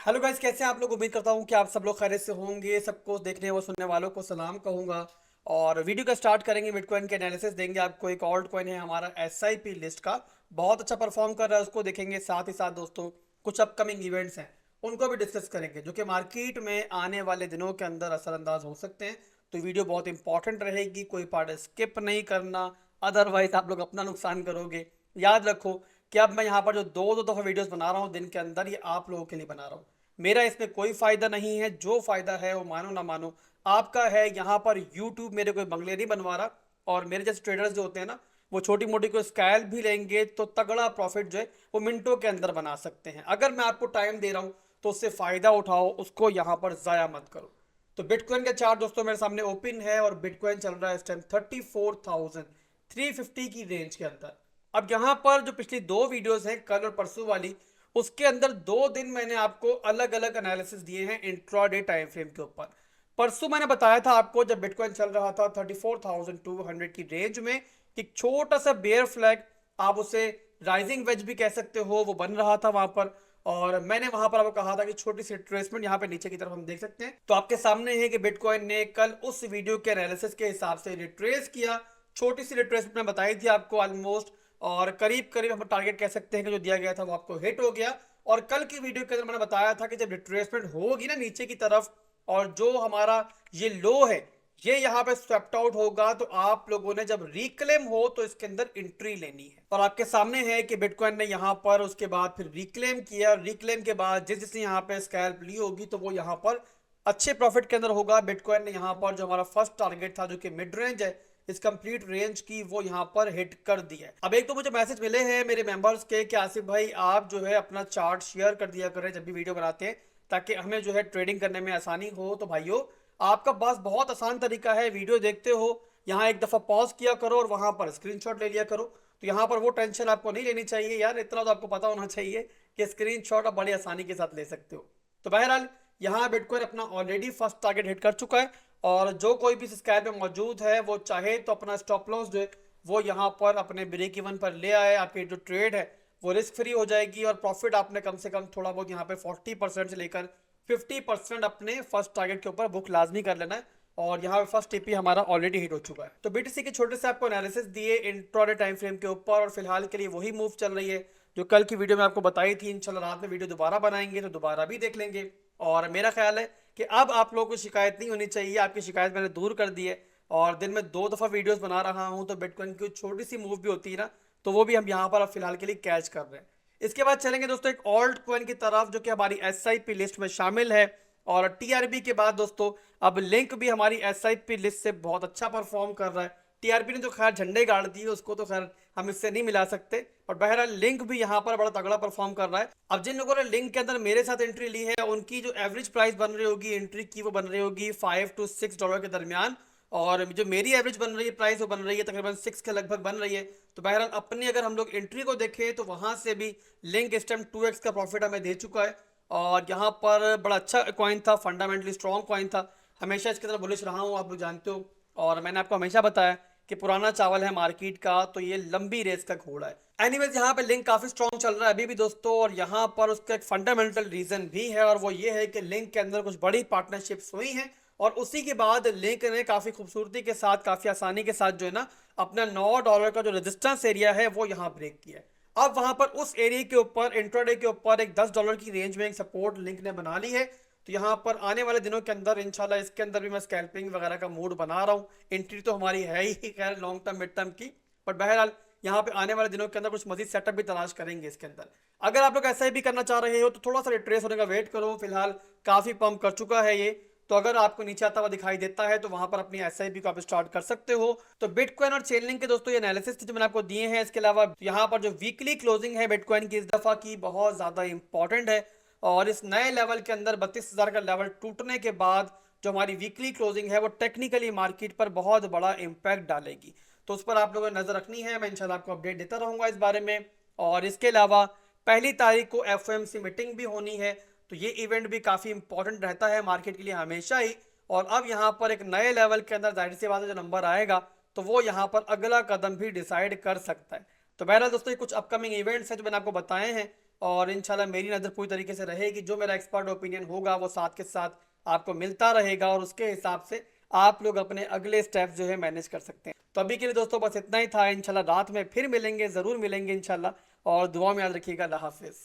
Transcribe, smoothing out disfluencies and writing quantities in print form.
Hello guys, कैसे हैं आप लोग। उम्मीद करता हूं कि आप सब लोग खैरियत से होंगे। सबको देखने व सुनने वालों को सलाम कहूंगा। और वीडियो का स्टार्ट करेंगे। बिटकॉइन के एनालिसिस देंगे आपको। एक ऑल्ट कॉइन है हमारा एसआईपी लिस्ट का, बहुत अच्छा परफॉर्म कर रहा है, उसको देखेंगे। साथ ही साथ दोस्तों कुछ अपकमिंग इवेंट्स हैं, उनको भी डिस्कस करेंगे, जो कि मार्केट में आने वाले दिनों के अंदर असरअंदाज हो सकते हैं। तो वीडियो बहुत इंपॉर्टेंट रहेगी, कोई पार्ट स्किप नहीं करना, अदरवाइज आप लोग अपना नुकसान करोगे। याद रखो कि अब मैं यहाँ पर जो दो दो दफ़ा वीडियोस बना रहा हूँ दिन के अंदर, ये आप लोगों के लिए बना रहा हूँ। मेरा इसमें कोई फायदा नहीं है। जो फायदा है वो मानो ना मानो आपका है। यहाँ पर यूट्यूब मेरे कोई बंगले नहीं बनवा रहा। और मेरे जैसे ट्रेडर्स जो होते हैं ना, वो छोटी मोटी कोई स्कैल भी लेंगे तो तगड़ा प्रॉफिट जो है वो मिनटों के अंदर बना सकते हैं। अगर मैं आपको टाइम दे रहा हूँ तो उससे फायदा उठाओ, उसको यहाँ पर जाया मत करो। तो बिटकॉइन का चार्ट दोस्तों मेरे सामने ओपन है और बिटकॉइन चल रहा है इस टाइम 34,350 की रेंज के अंदर। अब यहाँ पर जो पिछली दो वीडियोस हैं, कल और परसों वाली, उसके अंदर 2 दिन मैंने आपको अलग अलग एनालिसिस दिए हैं इंट्राडे टाइम फ्रेम के ऊपर। परसों मैंने बताया था आपको, जब बिटकॉइन चल रहा था 34,200 की रेंज में, कि छोटा सा बेयर फ्लैग, आप उसे राइजिंग वेज भी कह सकते हो, वो बन रहा था वहां पर। और मैंने वहां पर आपको कहा था कि छोटी सी रिट्रेसमेंट यहाँ पे नीचे की तरफ हम देख सकते हैं। तो आपके सामने है कि बिटकॉइन ने कल उस वीडियो के एनालिसिस के हिसाब से रिट्रेस किया। छोटी सी रिट्रेसमेंट मैं बताई थी आपको ऑलमोस्ट, और करीब करीब हम टारगेट कह सकते हैं कि जो दिया गया था वो आपको हिट हो गया। और कल की वीडियो के अंदर मैंने बताया था कि जब रिट्रेसमेंट होगी ना नीचे की तरफ, और जो हमारा ये लो है ये यहाँ पे स्वेप्ट आउट होगा, तो आप लोगों ने जब रिक्लेम हो तो इसके अंदर एंट्री लेनी है। और आपके सामने है कि बिटकॉइन ने यहाँ पर उसके बाद फिर रिक्लेम किया। रिक्लेम के बाद जिस जिसने यहाँ पे स्कैल्प ली होगी तो वो यहाँ पर अच्छे प्रॉफिट के अंदर होगा। बिटकॉइन ने यहाँ पर जो हमारा फर्स्ट टारगेट था, जो कि मिड रेंज है इस कंप्लीट रेंज की, वो यहाँ पर हिट कर दिया है। अब एक तो मुझे मैसेज मिले हैं मेरे मेंबर्स के कि आसिफ भाई आप जो है अपना चार्ट शेयर कर दिया करें जब भी वीडियो बनाते हैं, ताकि हमें जो है ट्रेडिंग करने में आसानी हो। तो भाइयों, आपका पास बहुत आसान तरीका है। वीडियो देखते हो, यहाँ एक दफ़ा पॉज किया करो और वहाँ पर स्क्रीनशॉट ले लिया करो। तो यहाँ पर वो टेंशन आपको नहीं लेनी चाहिए यार, इतना तो आपको पता होना चाहिए कि स्क्रीनशॉट आप बड़ी आसानी के साथ ले सकते हो। तो बहरहाल यहाँ बिटकॉइन अपना ऑलरेडी फर्स्ट टारगेट हिट कर चुका है। और जो कोई भी स्कैल में मौजूद है वो चाहे तो अपना स्टॉप लॉस जो है वो यहाँ पर अपने ब्रेक इवन पर ले आए। आपकी जो ट्रेड है वो रिस्क फ्री हो जाएगी, और प्रॉफिट आपने कम से कम थोड़ा बहुत यहाँ पे 40% से लेकर 50% अपने फर्स्ट टारगेट के ऊपर बुक लाजमी कर लेना है। और यहाँ पे फर्स्ट टीपी हमारा ऑलरेडी हिट हो चुका है। तो बीटीसी के छोटे से आपको एनालिसिस दिए इंट्राडे टाइम फ्रेम के ऊपर, और फिलहाल के लिए वही मूव चल रही है जो कल की वीडियो में आपको बताई थी। इंशाल्लाह रात में वीडियो दोबारा बनाएंगे तो दोबारा भी देख लेंगे। और मेरा ख्याल है कि अब आप लोगों को शिकायत नहीं होनी चाहिए। आपकी शिकायत मैंने दूर कर दी है, और दिन में 2 दफ़ा वीडियोस बना रहा हूं, तो बिटकॉइन की छोटी सी मूव भी होती है ना, तो वो भी हम यहाँ पर अब फिलहाल के लिए कैच कर रहे हैं। इसके बाद चलेंगे दोस्तों एक ऑल्ट कॉइन की तरफ, जो कि हमारी एसआईपी लिस्ट में शामिल है। और टीआरबी के बाद दोस्तों अब लिंक भी हमारी एसआईपी लिस्ट से बहुत अच्छा परफॉर्म कर रहा है। टीआरपी ने तो खैर झंडे गाड़ दिए, उसको तो खैर हम इससे नहीं मिला सकते। और बहरहाल लिंक भी यहाँ पर बड़ा तगड़ा परफॉर्म कर रहा है। अब जिन लोगों ने लिंक के अंदर मेरे साथ एंट्री ली है, उनकी जो एवरेज प्राइस बन रही होगी एंट्री की, वो बन रही होगी $5 to $6 के दरमियान। और जो मेरी एवरेज बन रही है प्राइस, वो बन रही है तकरीबन 6 के लगभग बन रही है। तो बहरहाल अपनी अगर हम लोग एंट्री को देखें तो वहां से भी लिंक इस टाइम 2x का प्रॉफिट हमें दे चुका है। और यहाँ पर बड़ा अच्छा कॉइन था, फंडामेंटली स्ट्रॉन्ग कॉइन था। हमेशा इसकी तरफ बुलिश रहा हूँ, आप लोग जानते हो। और मैंने आपको हमेशा बताया कि पुराना चावल है मार्केट का, तो ये लंबी रेस का घोड़ा है। एनीवेज यहाँ पे लिंक काफी स्ट्रॉन्ग चल रहा है अभी भी दोस्तों। और यहाँ पर उसका एक फंडामेंटल रीजन भी है, और वो ये है कि लिंक के अंदर कुछ बड़ी पार्टनरशिप्स हुई हैं, और उसी के बाद लिंक ने काफी खूबसूरती के साथ, काफी आसानी के साथ जो है ना, अपना $9 का जो रेजिस्टेंस एरिया है वो यहाँ ब्रेक किया है। अब वहां पर उस एरिया के ऊपर, इंट्राडे के ऊपर, एक $10 की रेंज में एक सपोर्ट लिंक ने बना ली है। तो यहाँ पर आने वाले दिनों के अंदर इंशाल्लाह इसके अंदर भी मैं स्कैल्पिंग वगैरह का मूड बना रहा हूँ। एंट्री तो हमारी है ही खैर लॉन्ग टर्म मिड टर्म की, पर बहरहाल यहाँ पे आने वाले दिनों के अंदर कुछ मजीद सेटअप भी तलाश करेंगे इसके अंदर। अगर आप लोग ऐसा ही भी करना चाह रहे हो तो थोड़ा सा रिट्रेस होने का वेट करो। फिलहाल काफी पंप कर चुका है ये। तो अगर आपको नीचे आता हुआ दिखाई देता है तो वहां पर अपनी एसआईपी को आप स्टार्ट कर सकते हो। तो बिटकॉइन और चेनलिंक के दोस्तों ये एनालिसिस थे जो मैंने आपको दिए हैं। इसके अलावा यहाँ पर जो वीकली क्लोजिंग है बिटकॉइन की इस दफा की, बहुत ज्यादा इंपॉर्टेंट है। और इस नए लेवल के अंदर 32,000 का लेवल टूटने के बाद जो हमारी वीकली क्लोजिंग है वो टेक्निकली मार्केट पर बहुत बड़ा इंपैक्ट डालेगी। तो उस पर आप लोगों ने नजर रखनी है। मैं इंशाल्लाह आपको अपडेट देता रहूंगा इस बारे में। और इसके अलावा 1 तारीख को एफओएमसी मीटिंग भी होनी है, तो ये इवेंट भी काफ़ी इंपॉर्टेंट रहता है मार्केट के लिए हमेशा ही। और अब यहाँ पर एक नए लेवल के अंदर जाहिर सी बात है जो नंबर आएगा तो वो यहाँ पर अगला कदम भी डिसाइड कर सकता है। तो बहरहाल दोस्तों ये कुछ अपकमिंग इवेंट्स हैं जो मैंने आपको बताए हैं। और इंशाल्लाह मेरी नज़र पूरी तरीके से रहेगी, जो मेरा एक्सपर्ट ओपिनियन होगा वो साथ के साथ आपको मिलता रहेगा और उसके हिसाब से आप लोग अपने अगले स्टेप्स जो है मैनेज कर सकते हैं। तो अभी के लिए दोस्तों बस इतना ही था। इंशाल्लाह रात में फिर मिलेंगे, ज़रूर मिलेंगे इंशाल्लाह, और दुआ में याद रखिएगा। अल्लाह हाफिज़।